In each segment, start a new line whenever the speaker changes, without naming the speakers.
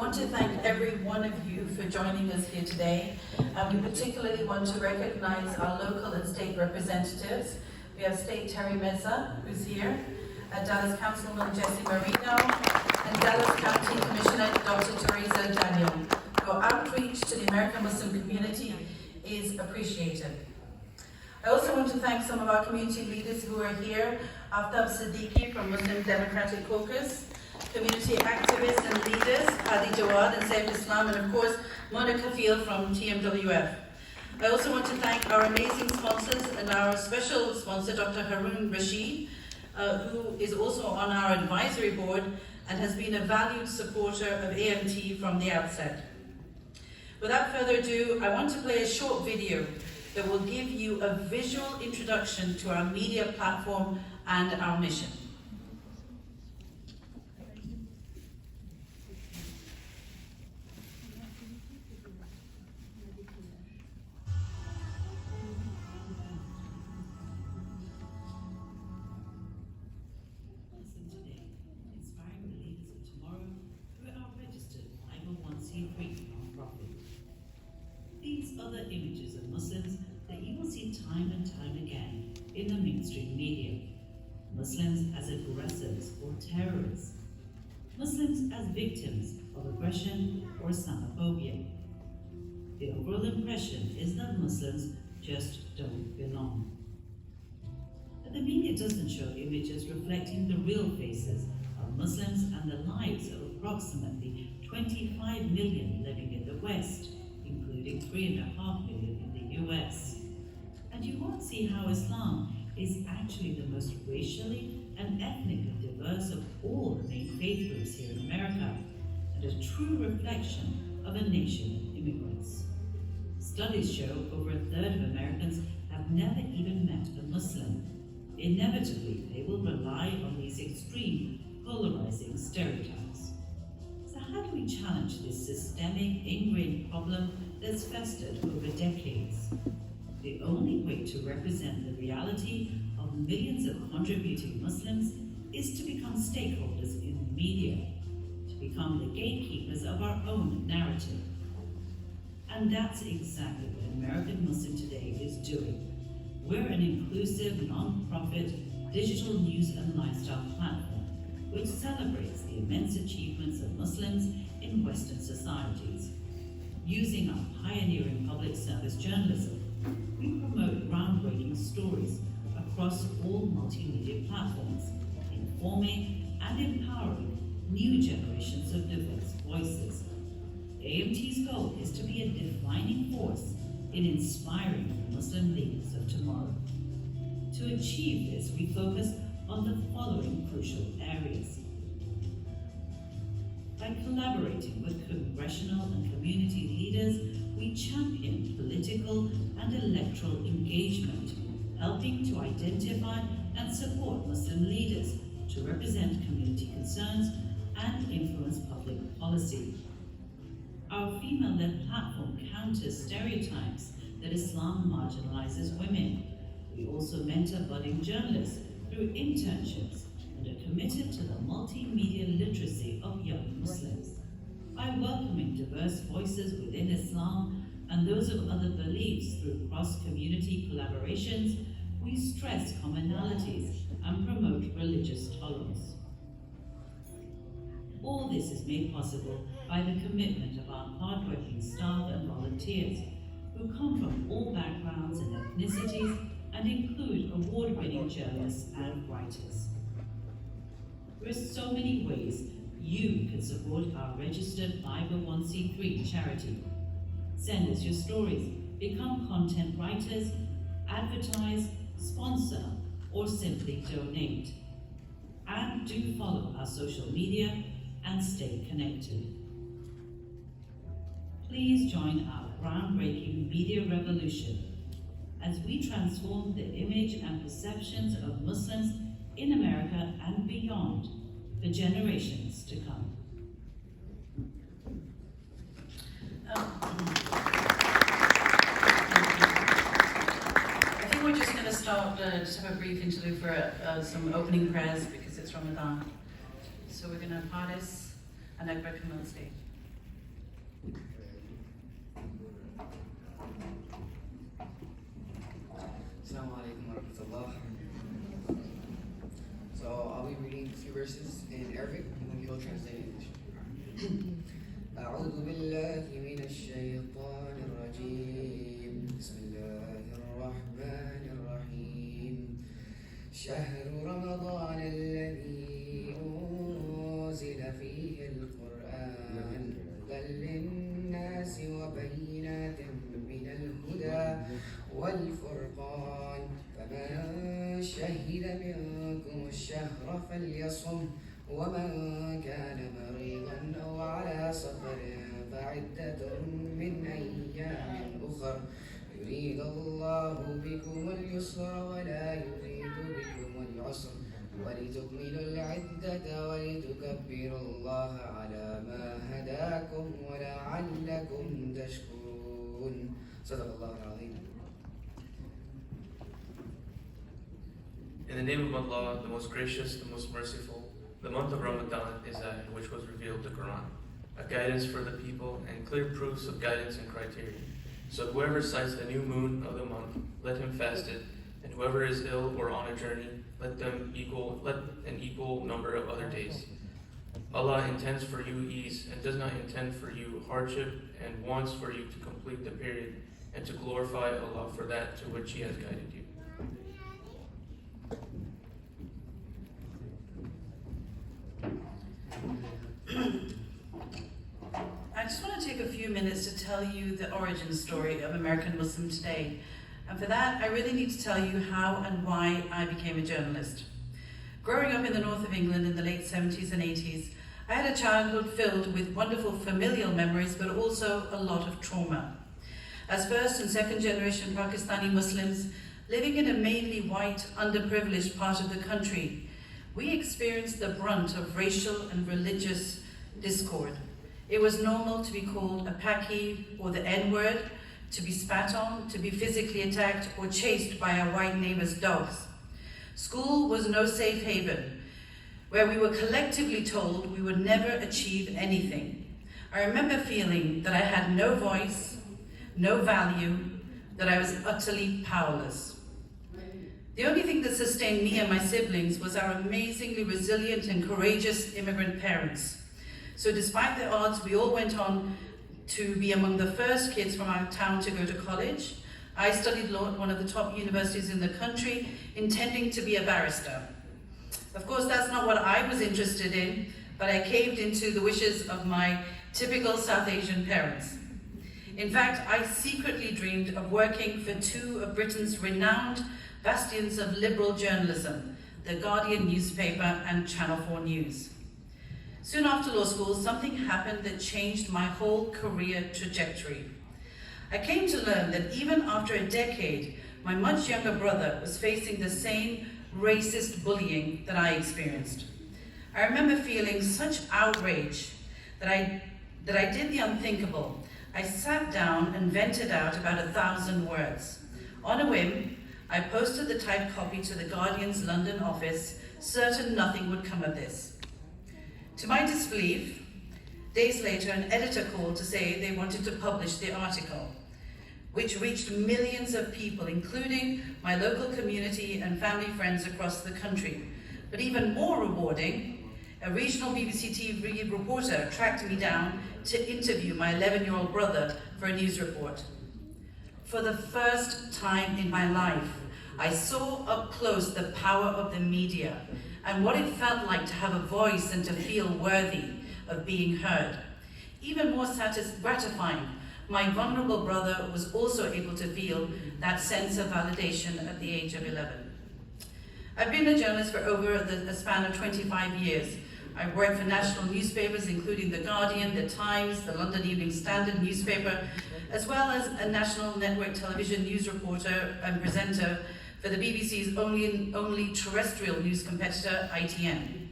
want to thank every one of you for joining us here today. We particularly want to recognize our local and state representatives. We have State Terry Meza, who's here, Dallas Councilman Jesse Marino, and Dallas County Commissioner Dr. Teresa Daniel. Your outreach to the American Muslim community is appreciated. I also want to thank some of our community leaders who are here, Aftab Siddiqui from Muslim Democratic Caucus, community activists and leaders, Hadi Jawad and Saif Islam, and of course, Monica Field from TMWF. I also want to thank our amazing sponsors and our special sponsor, Dr. Haroon Rashid, who is also on our advisory board and has been a valued supporter of AMT from the outset. Without further ado, I want to play a short video that will give you a visual introduction to our media platform and our mission.
These other images of Muslims that you will see time and time again in the mainstream media. Muslims as aggressors or terrorists. Muslims as victims of aggression or Islamophobia. The overall impression is that Muslims just don't belong. But the media doesn't show images reflecting the real faces of Muslims and the lives of approximately 25 million living in the West, including 3.5 million in the US. And you won't see how Islam is actually the most racially and ethnically diverse of all the main faith groups here in America, and a true reflection of a nation of immigrants. Studies show over a third of Americans have never even met a Muslim. Inevitably, they will rely on these extreme, polarizing stereotypes. So how do we challenge this systemic, ingrained problem that's festered over decades? The only way to represent the reality of millions of contributing Muslims is to become stakeholders in the media, to become the gatekeepers of our own narrative. And that's exactly what American Muslim Today is doing. We're an inclusive, non-profit, digital news and lifestyle platform which celebrates the immense achievements of Muslims in Western societies. Using our pioneering public service journalism, we promote groundbreaking stories across all multimedia platforms, informing and empowering new generations of diverse voices. AMT's goal is to be a defining force in inspiring the Muslim leaders of tomorrow. To achieve this, we focus on the following crucial areas. By collaborating with congressional and community leaders, we champion political and electoral engagement, helping to identify and support Muslim leaders to represent community concerns and influence public policy. Our female-led platform counters stereotypes that Islam marginalizes women. We also mentor budding journalists through internships and are committed to the multimedia literacy of young Muslims. By welcoming diverse voices within Islam and those of other beliefs through cross-community collaborations, we stress commonalities and promote religious tolerance. All this is made possible by the commitment of our hardworking staff and volunteers who come from all backgrounds and ethnicities and include award-winning journalists and writers. There are so many ways you can support our registered 501c3 charity. Send us your stories, become content writers, advertise, sponsor, or simply donate. And do follow our social media and stay connected. Please join our groundbreaking media revolution as we transform the image and perceptions of Muslims in America and beyond for generations to come.
I think we're just going to start, just have a brief interlude for some opening prayers because it's Ramadan. So we're going to have Hardis and Akbar come on stage.
verses in Arabic, and then he'll translate in English. أعوذ بالله من الشيطان الرجيم بسم الله الرحمن الرحيم شهر رمضان الذي أنزل فيه القرآن هدى للناس وبينات من الهدى والفرقان فمن شهد منكم الشهر فليصم ومن كان مريضا أو على سفر فعدة من أيام أخر يريد الله بكم اليسر ولا يريد بكم العسر ولتكملوا العدة ولتكبروا الله على ما هداكم ولعلكم تشكرون صدق الله العظيم.
In the name of Allah, the most gracious, the most merciful, the month of Ramadan is that in which was revealed the Quran, a guidance for the people and clear proofs of guidance and criteria. So whoever sights the new moon of the month, let him fast it, and whoever is ill or on a journey, let an equal number of other days. Allah intends for you ease and does not intend for you hardship and wants for you to complete the period and to glorify Allah for that to which He has guided you.
I just want to take a few minutes to tell you the origin story of American Muslim Today. And for that, I really need to tell you how and why I became a journalist. Growing up in the north of England in the late 70s and 80s, I had a childhood filled with wonderful familial memories, but also a lot of trauma. As first and second generation Pakistani Muslims living in a mainly white, underprivileged part of the country, we experienced the brunt of racial and religious discord. It was normal to be called a Paki or the N-word, to be spat on, to be physically attacked or chased by our white neighbors' dogs. School was no safe haven, where we were collectively told we would never achieve anything. I remember feeling that I had no voice, no value, that I was utterly powerless. The only thing that sustained me and my siblings was our amazingly resilient and courageous immigrant parents. So despite the odds, we all went on to be among the first kids from our town to go to college. I studied law at one of the top universities in the country, intending to be a barrister. Of course, that's not what I was interested in, but I caved into the wishes of my typical South Asian parents. In fact, I secretly dreamed of working for two of Britain's renowned bastions of liberal journalism, The Guardian newspaper and Channel 4 News. Soon after law school, something happened that changed my whole career trajectory. I came to learn that even after a decade, my much younger brother was facing the same racist bullying that I experienced. I remember feeling such outrage that I did the unthinkable. I sat down and vented out about 1,000 words. On a whim, I posted the typed copy to the Guardian's London office, certain nothing would come of this. To my disbelief, days later, an editor called to say they wanted to publish the article, which reached millions of people, including my local community and family friends across the country. But even more rewarding, a regional BBC TV reporter tracked me down to interview my 11-year-old brother for a news report. For the first time in my life, I saw up close the power of the media and what it felt like to have a voice and to feel worthy of being heard. Even more gratifying, my vulnerable brother was also able to feel that sense of validation at the age of 11. I've been a journalist for over a span of 25 years. I worked for national newspapers, including The Guardian, The Times, the London Evening Standard newspaper, as well as a national network television news reporter and presenter for the BBC's only terrestrial news competitor, ITN.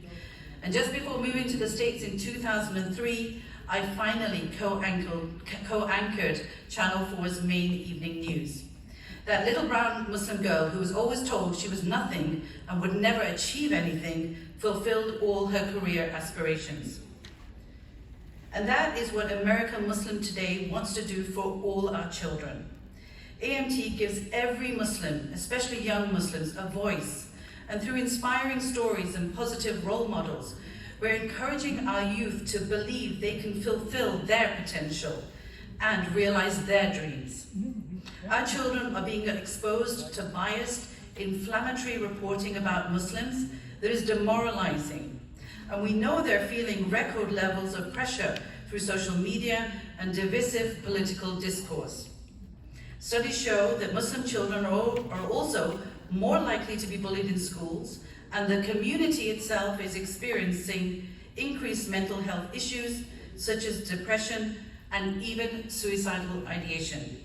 And just before moving to the States in 2003, I finally co-anchored Channel 4's main evening news. That little brown Muslim girl who was always told she was nothing and would never achieve anything fulfilled all her career aspirations. And that is what American Muslim Today wants to do for all our children. AMT gives every Muslim, especially young Muslims, a voice And through inspiring stories and positive role models, we're encouraging our youth to believe they can fulfill their potential and realize their dreams. Our children are being exposed to biased, inflammatory reporting about Muslims that is demoralizing. And we know they're feeling record levels of pressure through social media and divisive political discourse. Studies show that Muslim children are also more likely to be bullied in schools, and the community itself is experiencing increased mental health issues such as depression and even suicidal ideation.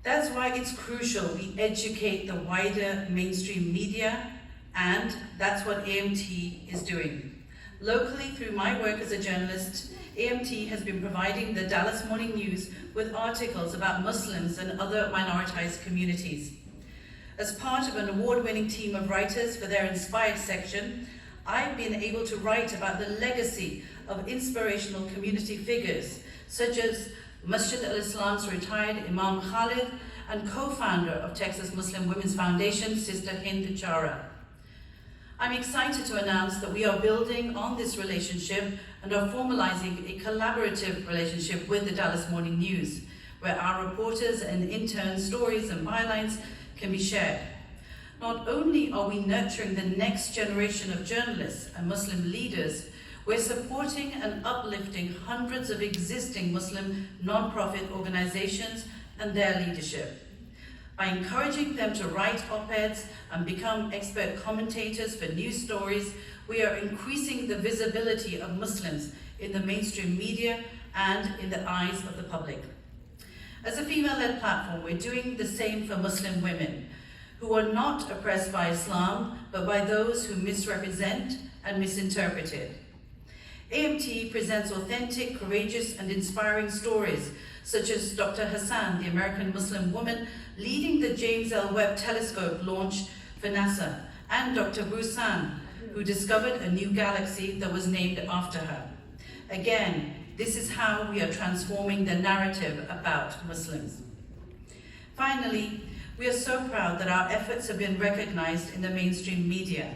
That's why it's crucial we educate the wider mainstream media, and that's what AMT is doing. Locally, through my work as a journalist, AMT has been providing the Dallas Morning News with articles about Muslims and other minoritized communities. As part of an award-winning team of writers for their Inspired section, I've been able to write about the legacy of inspirational community figures, such as Masjid al-Islam's retired Imam Khalid and co-founder of Texas Muslim Women's Foundation, Sister Hind Chara. I'm excited to announce that we are building on this relationship and are formalizing a collaborative relationship with the Dallas Morning News, where our reporters and interns' stories and bylines can be shared. Not only are we nurturing the next generation of journalists and Muslim leaders, we're supporting and uplifting hundreds of existing Muslim non-profit organizations and their leadership. By encouraging them to write op-eds and become expert commentators for news stories, we are increasing the visibility of Muslims in the mainstream media and in the eyes of the public. As a female-led platform, we're doing the same for Muslim women, who are not oppressed by Islam, but by those who misrepresent and misinterpret it. AMT presents authentic, courageous, and inspiring stories, such as Dr. Hassan, the American Muslim woman leading the James L. Webb Telescope launch for NASA, and Dr. Busan, who discovered a new galaxy that was named after her. Again, this is how we are transforming the narrative about Muslims. Finally, we are so proud that our efforts have been recognized in the mainstream media,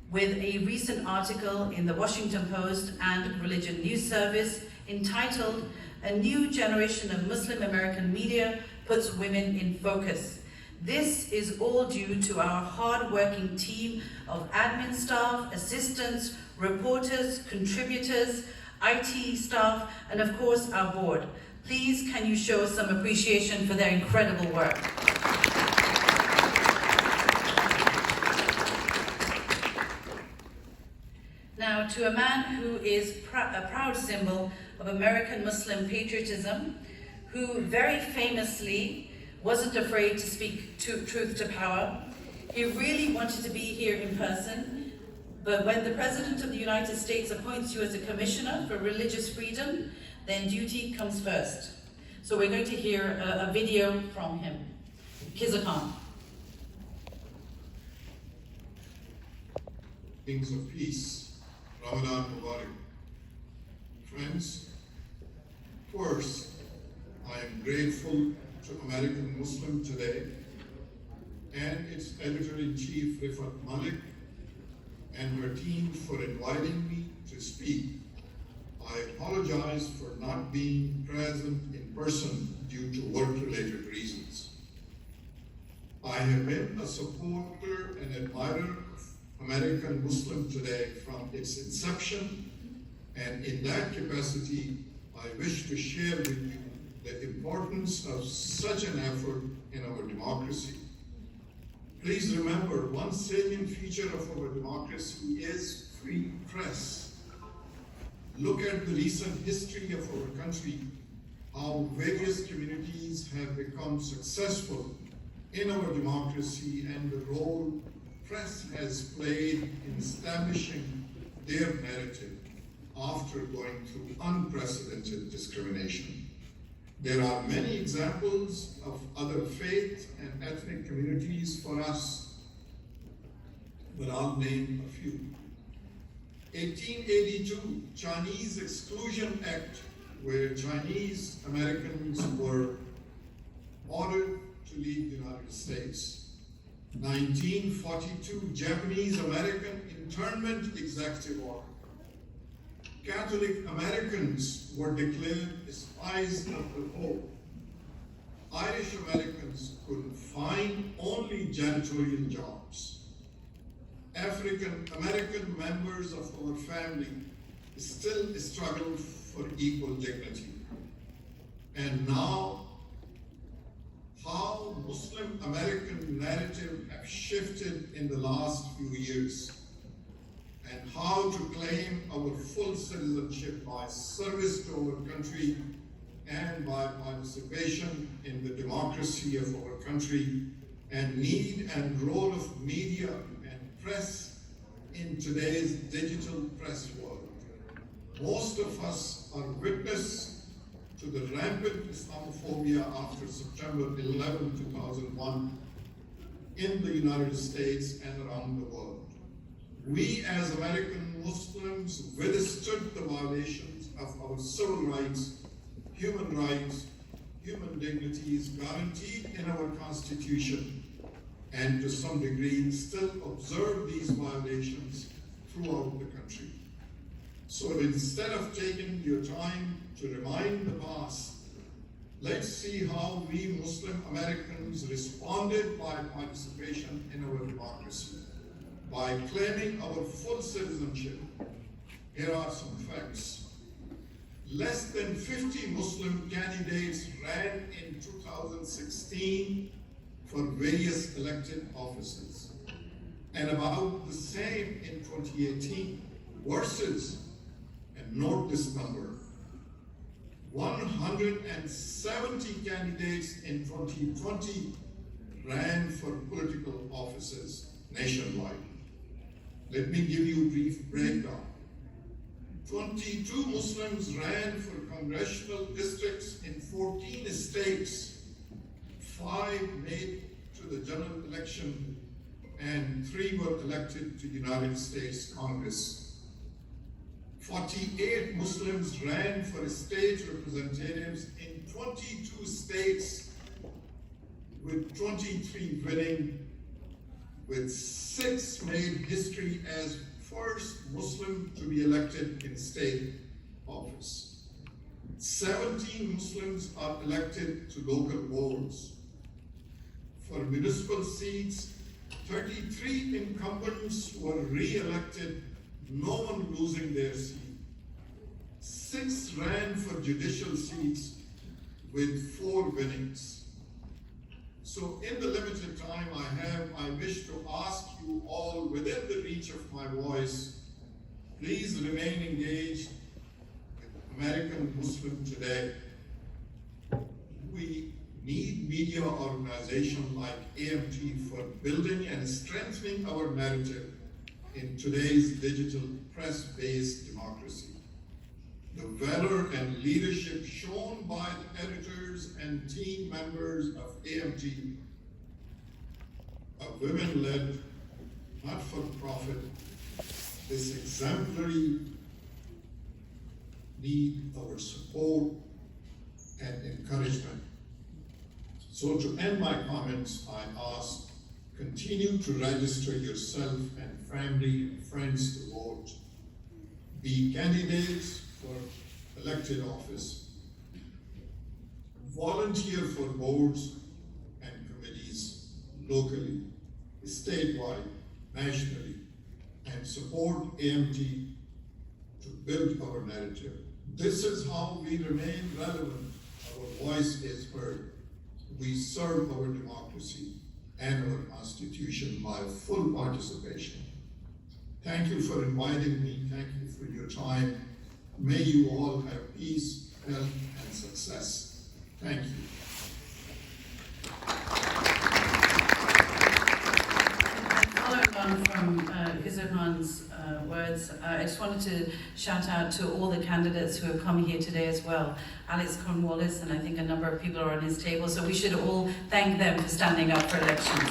with a recent article in the Washington Post and Religion News Service entitled "A New Generation of Muslim American Media Puts Women in Focus." This is all due to our hard-working team of admin staff, assistants, reporters, contributors, IT staff, and of course our board. Please, can you show some appreciation for their incredible work? Now, to a man who is a proud symbol of American Muslim patriotism, who very famously wasn't afraid to speak truth to power. He really wanted to be here in person, but when the President of the United States appoints you as a Commissioner for Religious Freedom, then duty comes first. So we're going to hear a video from him. Kizakhan.
Things of peace. Ramadan Mubarak. Friends, first, I am grateful to American Muslim Today and its editor-in-chief Rifat Malik and her team for inviting me to speak. I apologize for not being present in person due to work-related reasons. I have been a supporter and admirer of American Muslim Today from its inception, and in that capacity, I wish to share with you the importance of such an effort in our democracy. Please remember, one salient feature of our democracy is free press. Look at the recent history of our country, how various communities have become successful in our democracy and the role press has played in establishing their narrative after going through unprecedented discrimination. There are many examples of other faith and ethnic communities for us, but I'll name a few. 1882, Chinese Exclusion Act, where Chinese Americans were ordered to leave the United States. 1942 Japanese-American Internment Executive Order. Catholic Americans were declared spies of the Pope. Irish Americans could find only janitorial jobs. African American members of our family still struggle for equal dignity. And now, how Muslim American narrative have shifted in the last few years, and how to claim our full citizenship by service to our country and by participation in the democracy of our country, and need and role of media and press in today's digital press world. Most of us are witness to the rampant Islamophobia after September 11, 2001 in the United States and around the world. We as American Muslims withstood the violations of our civil rights, human dignities guaranteed in our Constitution, and to some degree still observe these violations throughout the country. So instead of taking your time to remind the past, let's see how we Muslim Americans responded by participation in our democracy, by claiming our full citizenship. Here are some facts. Less than 50 Muslim candidates ran in 2016 for various elected offices, and about the same in 2018, versus, and note this number, 170 candidates in 2020 ran for political offices nationwide. Let me give you a brief breakdown. 22 Muslims ran for congressional districts in 14 states. 5 made to the general election, and 3 were elected to United States Congress. 48 Muslims ran for state representatives in 22 states, with 23 winning, with 6 made history as first Muslim to be elected in state office. 17 Muslims are elected to local boards. For municipal seats, 33 incumbents were re-elected, no one losing their seat. 6 ran for judicial seats, with 4 winnings. So in the limited time I have, I wish to ask you all within the reach of my voice, please remain engaged with American Muslim today. We need media organizations like AMT for building and strengthening our narrative in today's digital press-based democracy. The valor and leadership shown by the editors and team members of AMT, a women-led, not-for-profit, this exemplary need our support and encouragement. So to end my comments, I ask, continue to register yourself and family and friends to vote. Be candidates for elected office. Volunteer for boards and committees locally, statewide, nationally, and support AMT to build our narrative. This is how we remain relevant. Our voice is heard. We serve our democracy and our Constitution by full participation. Thank you for inviting me. Thank you for your time. May you all have peace, health, and success. Thank you.
Following on from Gizerhan's words, I just wanted to shout out to all the candidates who have come here today as well. Alex Cornwallis, and I think a number of people are on his table, so we should all thank them for standing up for elections.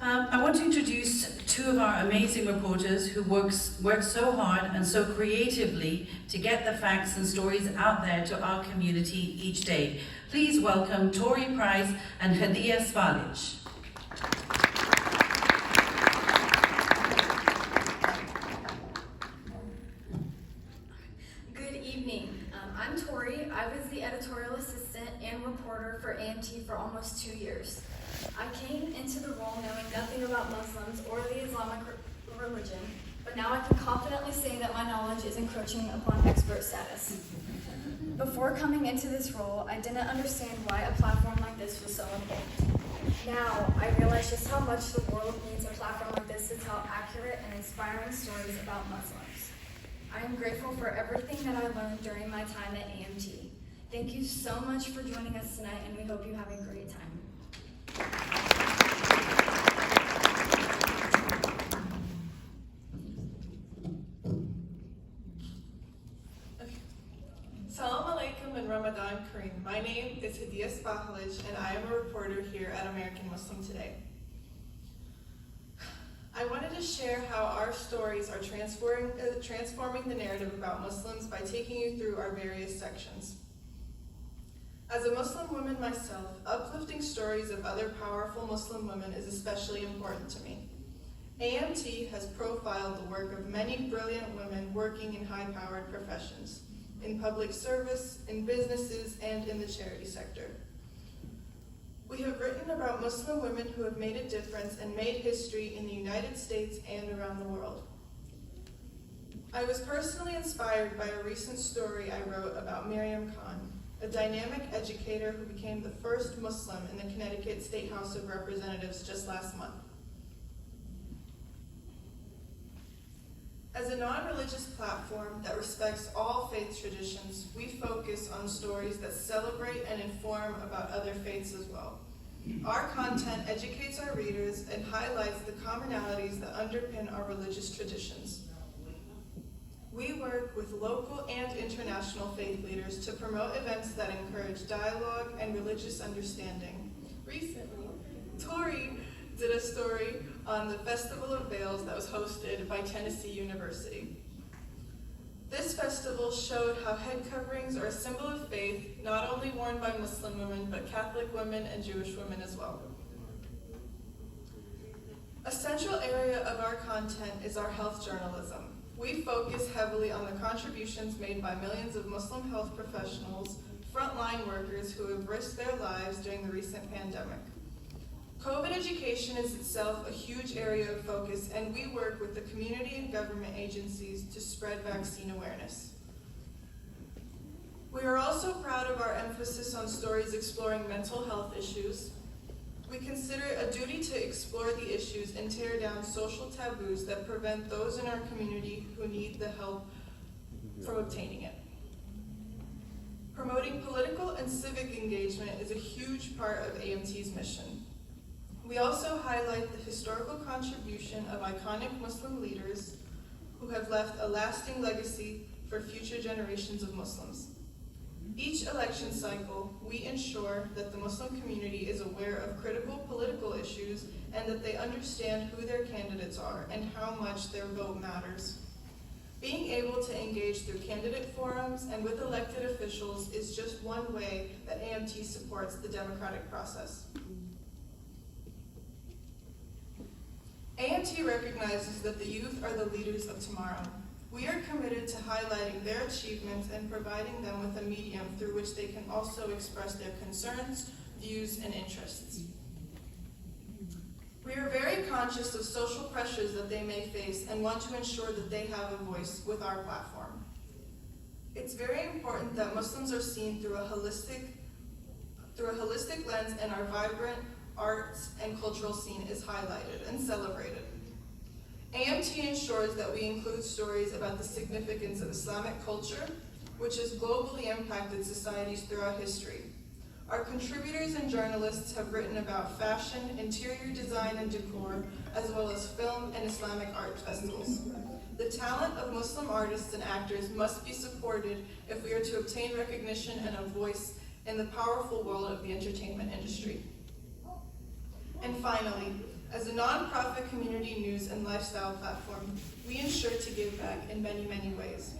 I want to introduce two of our amazing reporters who work so hard and so creatively to get the facts and stories out there to our community each day. Please welcome Tori Price and Hadia Svalic.
Good evening. I'm Tori. I was the editorial assistant and reporter for AMT for almost 2 years. I came into the role knowing nothing about Muslims or the Islamic religion, but now I can confidently say that my knowledge is encroaching upon expert status. Before coming into this role, I didn't understand why a platform like this was so important. Now, I realize just how much the world needs a platform like this to tell accurate and inspiring stories about Muslims. I am grateful for everything that I learned during my time at AMT. Thank you so much for joining us tonight, and we hope you have a great time.
Salam alaikum and Ramadan Kareem. My name is Hadia Svalic and I am a reporter here at American Muslim Today. I wanted to share how our stories are transforming the narrative about Muslims by taking you through our various sections. As a Muslim woman myself, uplifting stories of other powerful Muslim women is especially important to me. AMT has profiled the work of many brilliant women working in high-powered professions, in public service, in businesses, and in the charity sector. We have written about Muslim women who have made a difference and made history in the United States and around the world. I was personally inspired by a recent story I wrote about Miriam Khan, a dynamic educator who became the first Muslim in the Connecticut State House of Representatives just last month. As a non-religious platform that respects all faith traditions, we focus on stories that celebrate and inform about other faiths as well. Our content educates our readers and highlights the commonalities that underpin our religious traditions. We work with local and international faith leaders to promote events that encourage dialogue and religious understanding. Recently, Tori did a story on the Festival of Veils that was hosted by Tennessee University. This festival showed how head coverings are a symbol of faith, not only worn by Muslim women, but Catholic women and Jewish women as well. A central area of our content is our health journalism. We focus heavily on the contributions made by millions of Muslim health professionals, frontline workers who have risked their lives during the recent pandemic. COVID education is itself a huge area of focus, and we work with the community and government agencies to spread vaccine awareness. We are also proud of our emphasis on stories exploring mental health issues. We consider it a duty to explore the issues and tear down social taboos that prevent those in our community who need the help from obtaining it. Promoting political and civic engagement is a huge part of AMT's mission. We also highlight the historical contribution of iconic Muslim leaders who have left a lasting legacy for future generations of Muslims. Each election cycle, we ensure that the Muslim community is aware of critical political issues and that they understand who their candidates are and how much their vote matters. Being able to engage through candidate forums and with elected officials is just one way that AMT supports the democratic process. AMT recognizes that the youth are the leaders of tomorrow. We are committed to highlighting their achievements and providing them with a medium through which they can also express their concerns, views, and interests. We are very conscious of social pressures that they may face and want to ensure that they have a voice with our platform. It's very important that Muslims are seen through a holistic lens, and our vibrant arts and cultural scene is highlighted and celebrated. AMT ensures that we include stories about the significance of Islamic culture, which has globally impacted societies throughout history. Our contributors and journalists have written about fashion, interior design and decor, as well as film and Islamic art festivals. The talent of Muslim artists and actors must be supported if we are to obtain recognition and a voice in the powerful world of the entertainment industry. And finally, As a nonprofit community news and lifestyle platform, we ensure to give back in many, many ways.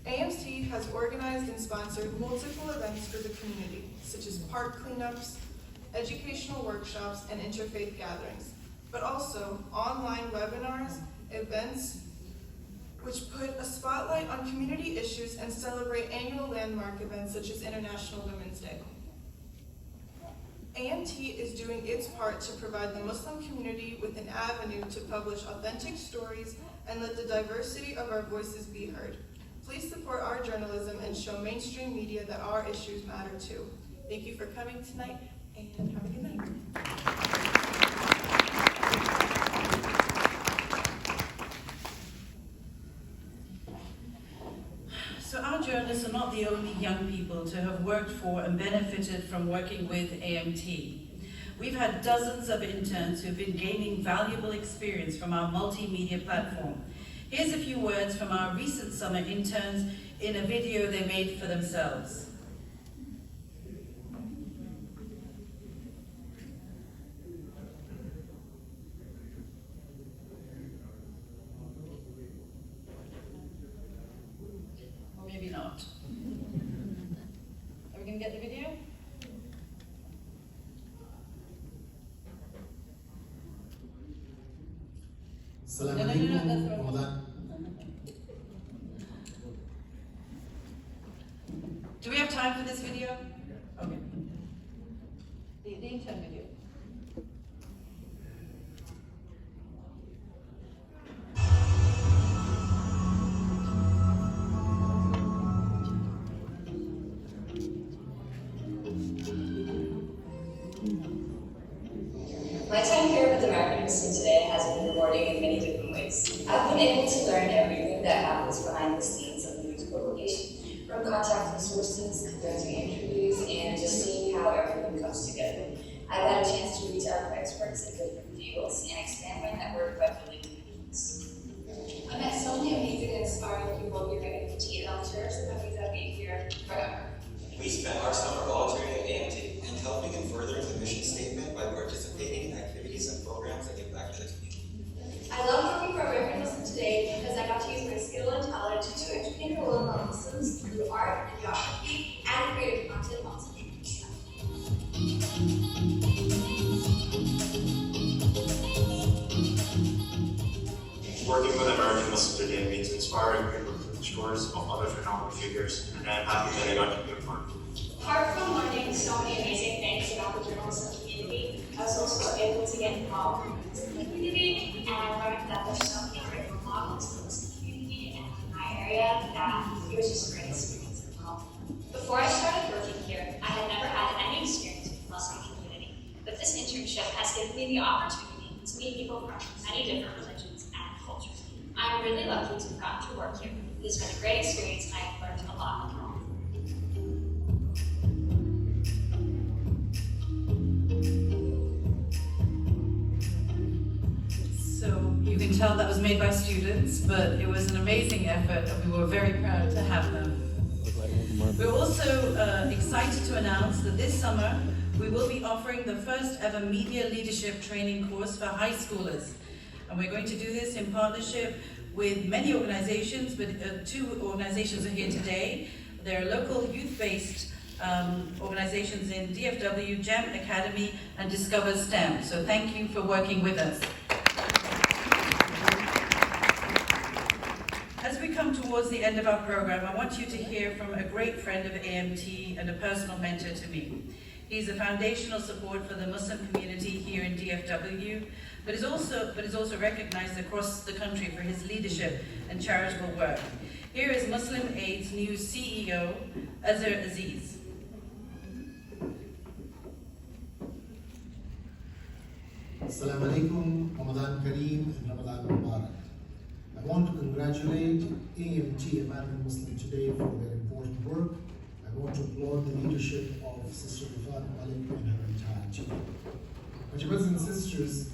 AMT has organized and sponsored multiple events for the community, such as park cleanups, educational workshops, and interfaith gatherings, but also online webinars, events, which put a spotlight on community issues and celebrate annual landmark events such as International Women's Day. AMT is doing its part to provide the Muslim community with an avenue to publish authentic stories and let the diversity of our voices be heard. Please support our journalism and show mainstream media that our issues matter too. Thank you for coming tonight, and have a good night.
So our journalists are not the only young people to have worked for and benefited from working with AMT. We've had dozens of interns who've been gaining valuable experience from our multimedia platform. Here's a few words from our recent summer interns in a video they made for themselves. Or maybe not. Are we going to get the video?
Assalamu
No,
alaikum.
that's wrong.
Ramadan.
Do we have time for this video? Okay. The intern video.
My time here with American Muslim today has been rewarding in many different ways. I've been able to learn everything that happens behind the scenes of the news publication, from contacting sources, conducting interviews, and just seeing how everything comes together. I've had a chance to reach out to experts in different fields and expand my network by building communities. I met so many amazing and inspiring people here at AMT, and I'm sure some memories I'll be here forever.
We spent our summer volunteering at AMT and helping in furthering the mission statement by participating in activities and programs that give back to the community.
I love working for American Muslim today because I got to use my skill and talent to educate the world about Muslims through art and geography and creative content on social media.
Working with American Muslim today means inspiring people through the stories of other phenomenal figures, and I'm happy that I got to be a part of it.
Apart from learning so many amazing things about the journalism community, I was also able to get involved in the Muslim community and learn that there's so many great role models in the Muslim community and in my area that it was just a great experience as well. Before I started working here, I had never had any experience with the Muslim community, but this internship has given me the opportunity to meet people from many different religions and cultures. I'm really lucky to have gotten to work here. It's been a great experience and I've learned a lot from all.
So you can tell that was made by students, but it was an amazing effort and we were very proud to have them. We're also excited to announce that this summer we will be offering the first ever media leadership training course for high schoolers. And we're going to do this in partnership with many organizations, but two organizations are here today. They're local youth-based organizations in DFW, GEM Academy, and Discover STEM. So thank you for working with us. As we come towards the end of our program, I want you to hear from a great friend of AMT and a personal mentor to me. He's a foundational support for the Muslim community here in DFW, but is also recognized across the country for his leadership and charitable work. Here is Muslim Aid's new CEO, Azhar Aziz.
Assalamu alaikum, Ramadan Kareem, and Ramadan Mubarak. I want to congratulate AMT American Muslim today for their important work. I want to applaud the leadership of Sister Rifat Malik and her entire team. My brothers and sisters,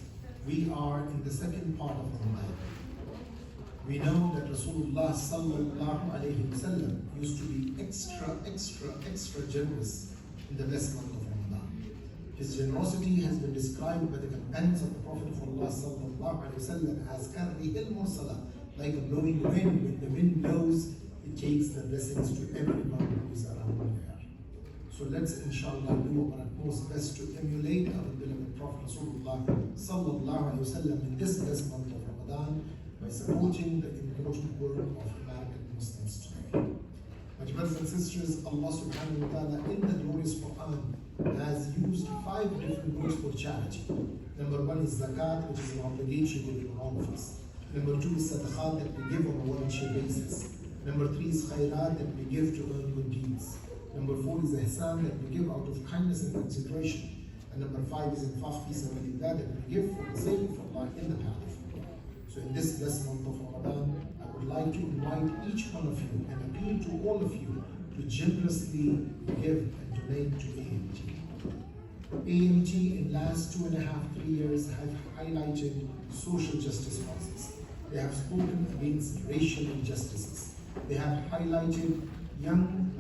we are in the second part of Ramadan. We know that Rasulullah sallallahu alayhi wasallam used to be extra generous in the blessed month of Ramadan. His generosity has been described by the companions of the Prophet of Allah sallallahu alaihi wasallam as karrihil mursala, like a blowing wind. When the wind blows, it takes the blessings to everyone who is around there. So let's inshallah do our utmost best to emulate our beloved Prophet Rasulullah sallallahu alaihi wasallam in this blessed month of Ramadan by supporting the important work of American Muslims today. My brothers and sisters, Allah subhanahu wa ta'ala in the glorious Quran has used 5 different words for charity. Number 1 is zakat, which is an obligation given all of us. Number 2 is sadaqat, that we give on a voluntary basis. Number 3 is khairat, that we give to earn good deeds. Number 4 is ihsan, that we give out of kindness and consideration. And number 5 is infaq fi sabilillah, that we give for the sake of Allah in the path of Allah. So in this blessed month of Ramadan, I would like to invite each one of you and appeal to all of you to generously give and donate to AMT. AMT in last 2.5, 3 years have highlighted social justice causes. They have spoken against racial injustices. They have highlighted young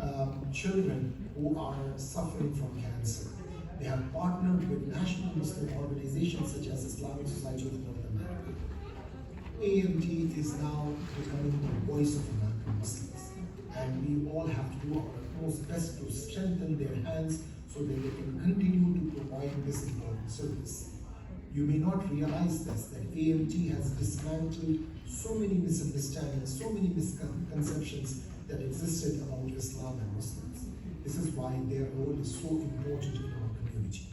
children who are suffering from cancer. They have partnered with national Muslim organizations such as Islamic Society of North America. AMT is now becoming the voice of American Muslims, and we all have to do our utmost best to strengthen their hands so that they can continue to provide this important service. You may not realize this, that AMT has dismantled so many misunderstandings, so many misconceptions that existed about Islam and Muslims. This is why their role is so important in our community.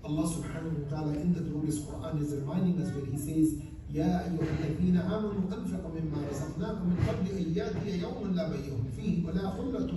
Allah subhanahu wa ta'ala in the glorious Quran is reminding us when He says, يا أيها الذين آمنوا أنفقوا مما رزقناكم من قبل أن يأتي يوم لا بيع فيه ولا خلة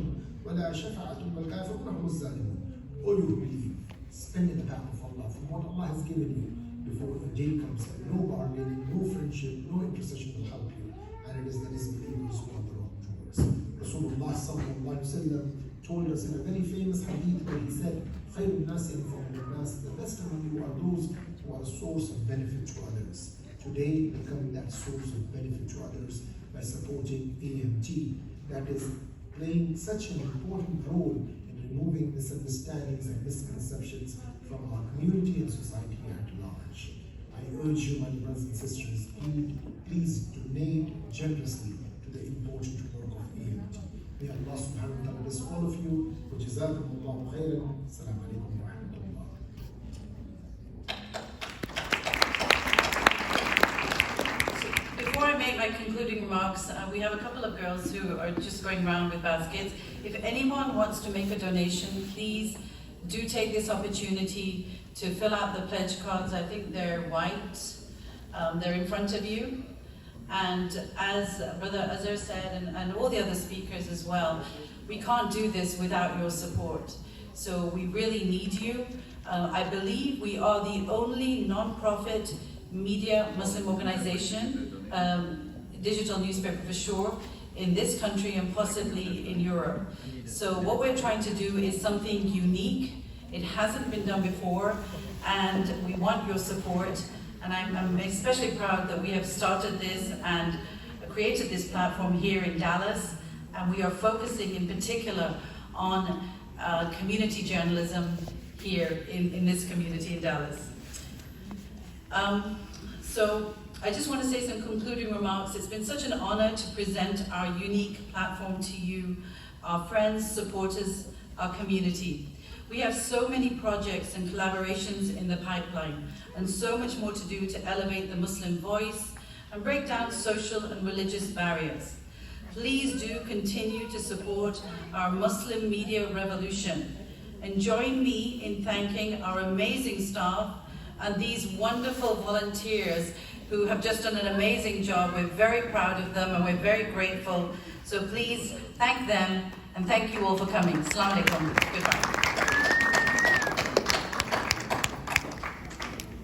ولا شفاعة والكافرون هم الظالمون. All you believe, spend in the path of Allah from what Allah has given you before the day comes. No bargaining, no friendship, no intercession will help you, and it is the disbelievers who are the wrongdoers. Rasulullah sallallahu alaihi wasallam told us in a very famous hadith where he said, خير الناس أنفعهم للناس, the best among you are those who are a source of benefit to others. Today, become that source of benefit to others by supporting AMT, that is playing such an important role in removing misunderstandings and misconceptions from our community and society at large. I urge you, my brothers and sisters, please donate generously to the important work of AMT. May Allah subhanahu wa ta'ala bless all of you. Wa jazakumullahu khairan. Assalamu alaikum wa rahmatullah.
Before I make my concluding remarks, we have a couple of girls who are just going around with baskets. If anyone wants to make a donation, please do take this opportunity to fill out the pledge cards. I think they're white. They're in front of you. And as Brother Azhar said, and all the other speakers as well, we can't do this without your support. So we really need you. I believe we are the only non-profit media Muslim organization, digital newspaper for sure, in this country and possibly in Europe. So what we're trying to do is something unique. It hasn't been done before, and we want your support. And I'm especially proud that we have started this and created this platform here in Dallas, and we are focusing in particular on community journalism here in this community in Dallas. So I just want to say some concluding remarks. It's been such an honor to present our unique platform to you, our friends, supporters, our community. We have so many projects and collaborations in the pipeline, and so much more to do to elevate the Muslim voice and break down social and religious barriers. Please do continue to support our Muslim media revolution, and join me in thanking our amazing staff and these wonderful volunteers who have just done an amazing job. We're very proud of them and we're very grateful. So please thank them, and thank you all for coming. Assalamu alaikum. Goodbye.